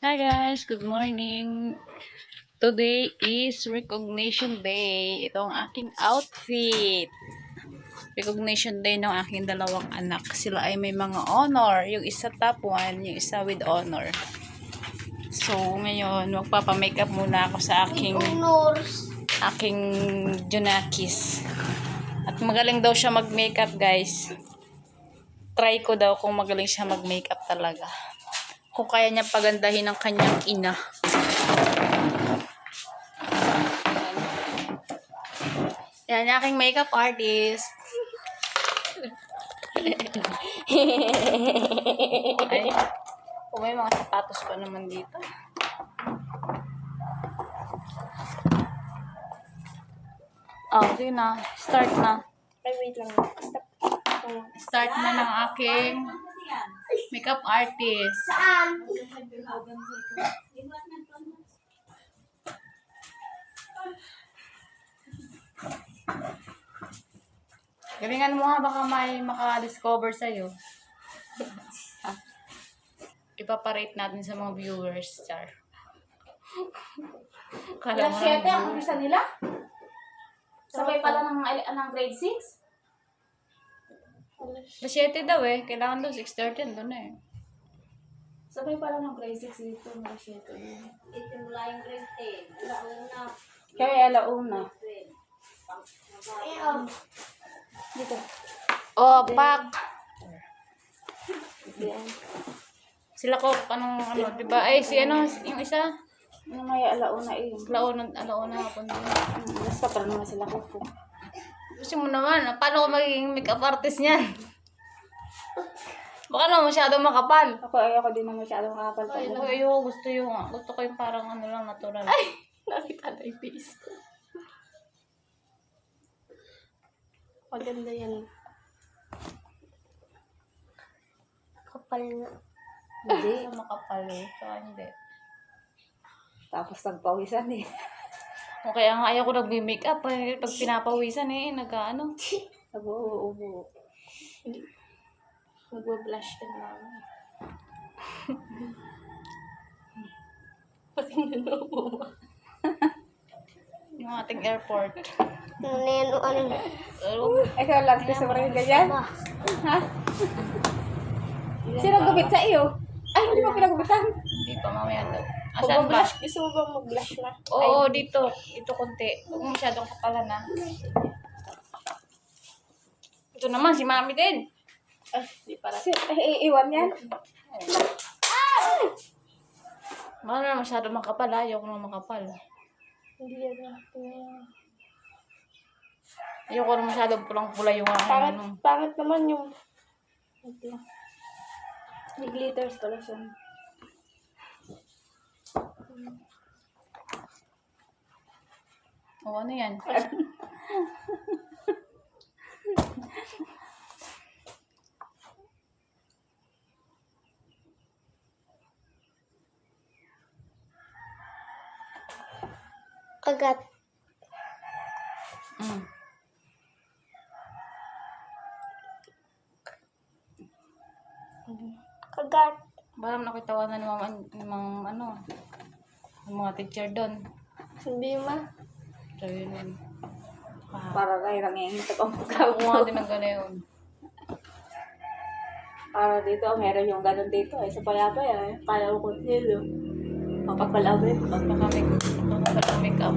Hi guys, good morning. Today is recognition day. Ito ang aking outfit. Recognition day ng aking dalawang anak. Sila ay may mga honor. Yung isa top 1, yung isa with honor. So, ngayon, magpapamakeup muna ako sa aking Junakis. At magaling daw siya mag-makeup, guys. Try ko daw kung magaling siya mag-makeup talaga. Kung kaya niya pagandahin ng kanyang ina. Yan, aking makeup artist. Ay, may mga sapatos pa naman dito. Oh, sige na. Start na. Ay, wait lang. Start na ng aking makeup artist. Saan? Galingan mo ha, baka may maka-discover sa'yo. Ipaparate natin sa mga viewers, Char. Kala Alas mo 7 ang viewers. umpisa nila? Sabay pala ng grade 6? Alas 7 daw eh. Kailangan daw 6:30 doon eh. Sabay pala ng grade 6 dito. Alas 7. Ito mula yung grade 10. Alauna. Kaya alauna. Dito. Oh, pak! Yan. Sila ko, diba? Ay, si yung isa? Ano may alauna eh. Alauna hapon din. Alas 4 naman sila ko. Gusto mo naman, paano ko magiging makeup artist niyan? Baka naman masyadong makapal. Ako ayoko din na masyadong makapal pa. Gusto ko yung parang lang, natural. Ay! Nakita na yung face ko. Maganda yan. Kapal na. Hindi. Makapal eh. Saka hindi. Tapos nagpawisan eh. O kaya nga ayaw ko nag-makeup. Pag pinapawisan eh, Nag-uubo. Mag-blush ka na naman. Pati nanuubo. Yung ating airport. Ikaw lang gusto mo rin ganyan? Ha? Sino gupit sa iyo? Ay, hindi mo pinagupitan. Hindi pa, mamaya daw. Asan ba? Mag-blush? Gusto mo ba mag-blush na? Oo, dito. Ito konti. Huwag mo masyadong kapalan na. Ito naman, si mami din. Ay, di para. Iiwan yan? Baka na masyadong makapal. Ayaw ko nang makapal. Hindi yan. Ayaw ko nang masyadong pulang-pula yung Pangit naman yung... Ito. May glitters pala siya. O, ano yan? Kagat. Kagat. Parang nakitawanan ng mga teacher doon. Sabi ma. So, yun. Para kayo nangyayintap ang Kukuha din ng gano'n. Para dito, meron yung ganun dito. Ay, sa payapay, kaya ko nilo. Mapapalabay. Magpapaka-makeup.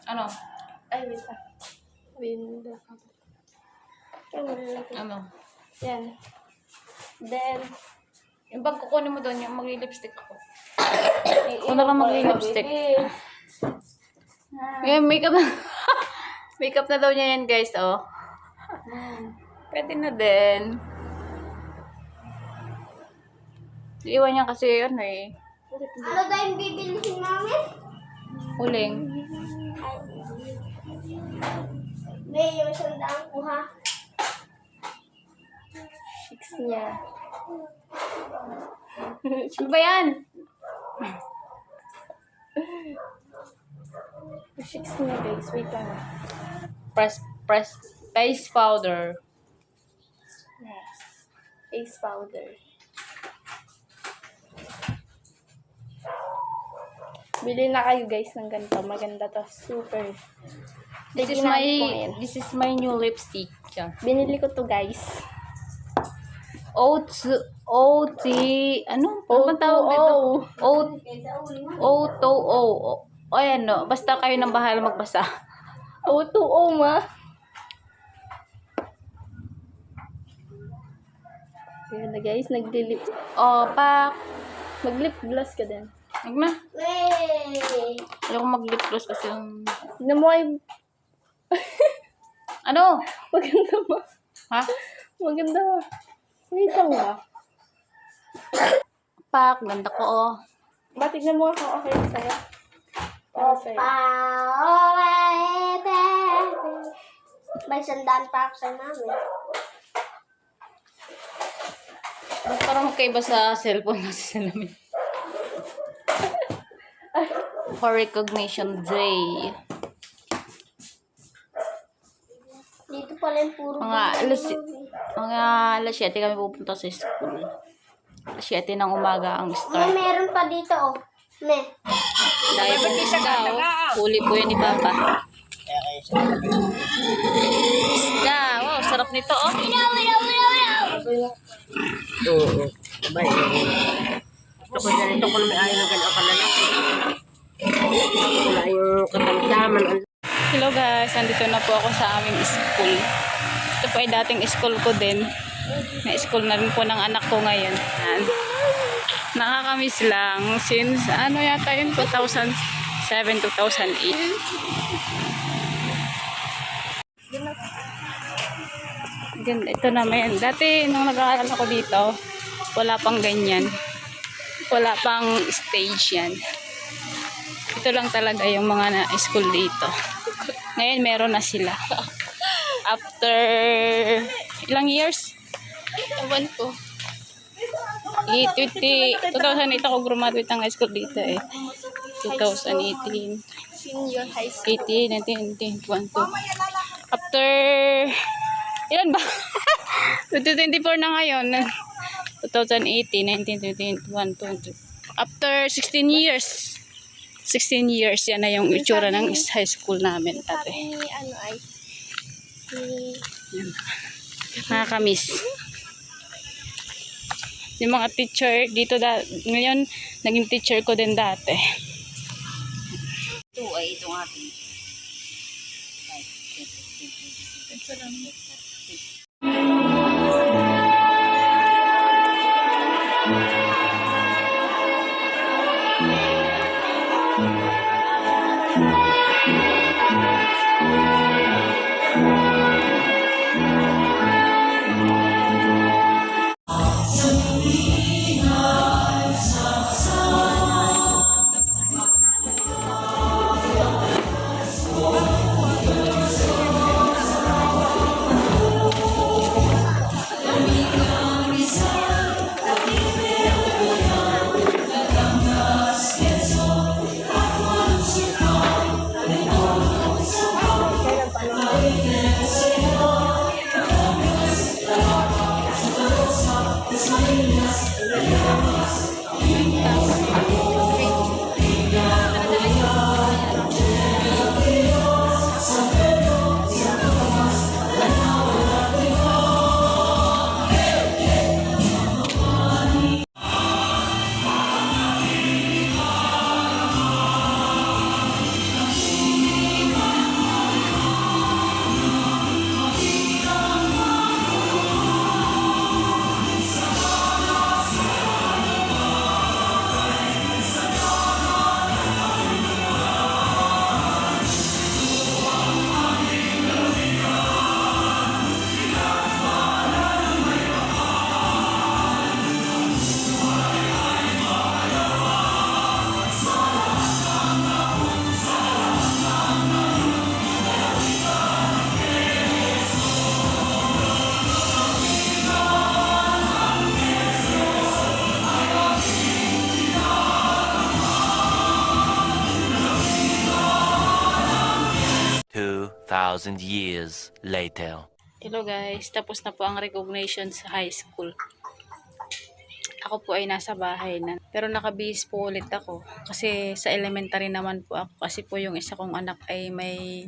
Ano? Ay, wait lang. Window. Ano? Yan. Then, Yung pag kukunin mo doon, yung magli-lipstick ako. Ako na lang magli-lipstick. Ngayon, makeup na. Makeup na daw niya yan, guys, oh. Pwede na din. Iwan niya kasi, Ano daw yung bibilihin namin? Uling. May yung sandaan ko ha. Chicks niya. Ano ba yan? Chicks niya, guys. Wait lang. Press Face powder. Yes. Face powder. Bili na kayo guys ng ganito. Maganda to. Super. This is my new lipstick. Yan. Binili ko to guys. OT, ano? Ano bang tawag dito? O2O. O ayan, no. Basta kayo nang bahala magbasa. O2O ma. Ayan na guys. Naglilip. Pak. Mag-lip gloss ka din. Huwag na. Wey! Ayoko mag-lip gloss kasi Tignan mo ay ano? maganda mo. Ha? Maganda. Wait lang ba? Pak, ganda ko oh. Ba, tignan mo ako. Okay sa'yo. Para sa'yo. May sandaan pa ako sa namin. Ba't parang magkaiba sa cellphone na sa salamin? For Recognition Day. Dito pala yung puro Mga alas 7 kami pupunta sa school. Alas 7 ng umaga ang start. meron pa dito, oh. Me. Dahil pa isda, oh. Huli po yan ni Papa. Isda, wow, sarap nito, oh. Oo. Abay. Gusto ko dyan. Ito ko na may ayaw ng gano'n kalalaki. Wala yung katamtaman. Hello guys, nandito na po ako sa aming school. Ito po ay dating school ko din. May school na rin po ng anak ko ngayon. Yan. Nakakamiss lang since ano yata yun, 2007, 2008. Ito naman. Dati nung nag-aaral ako dito, wala pang ganyan. Wala pang stage yan. Ito lang talaga yung mga na-school dito. Ngayon meron na sila. After ilang years? Ewan ko. 2008 ako graduate ng high school dito eh. 2018. Senior high school. 18, 19, 20, 1, 2. After ilan ba? 2024 na ngayon. 2018, 19, 20, 21, 22. After 16 years. 16 years yan na yung itsura ng high school namin dati. Sabi ni ano ay Nakakamiss. Yung mga teacher dito ngayon, naging teacher ko din dati. Ito ay itong ating. 2,000 years later. Hello guys, tapos na po ang recognition sa high school. Ako po ay nasa bahay na. Pero nakabihis po ulit ako. Kasi sa elementary naman po ako. Kasi po yung isa kong anak ay may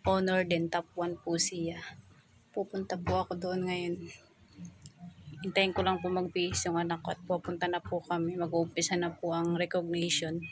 honor din. Top 1 po siya. Pupunta po ako doon ngayon. Hintayin ko lang po magbihis yung anak ko at pupunta na po kami. Mag-uumpisa na po ang recognition.